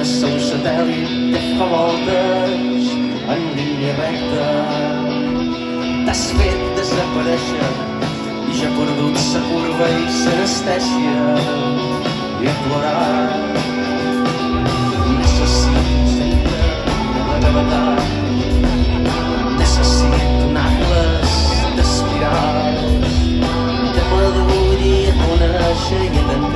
el seu satèl·lit fa voltes en línia recta. T'has fet desaparèixer i ja he perdut sa curva i s'anestèsia i he plorat. Necessito sempre la gravetat, necessito anar-les d'espiral, de madur i reconèixer i de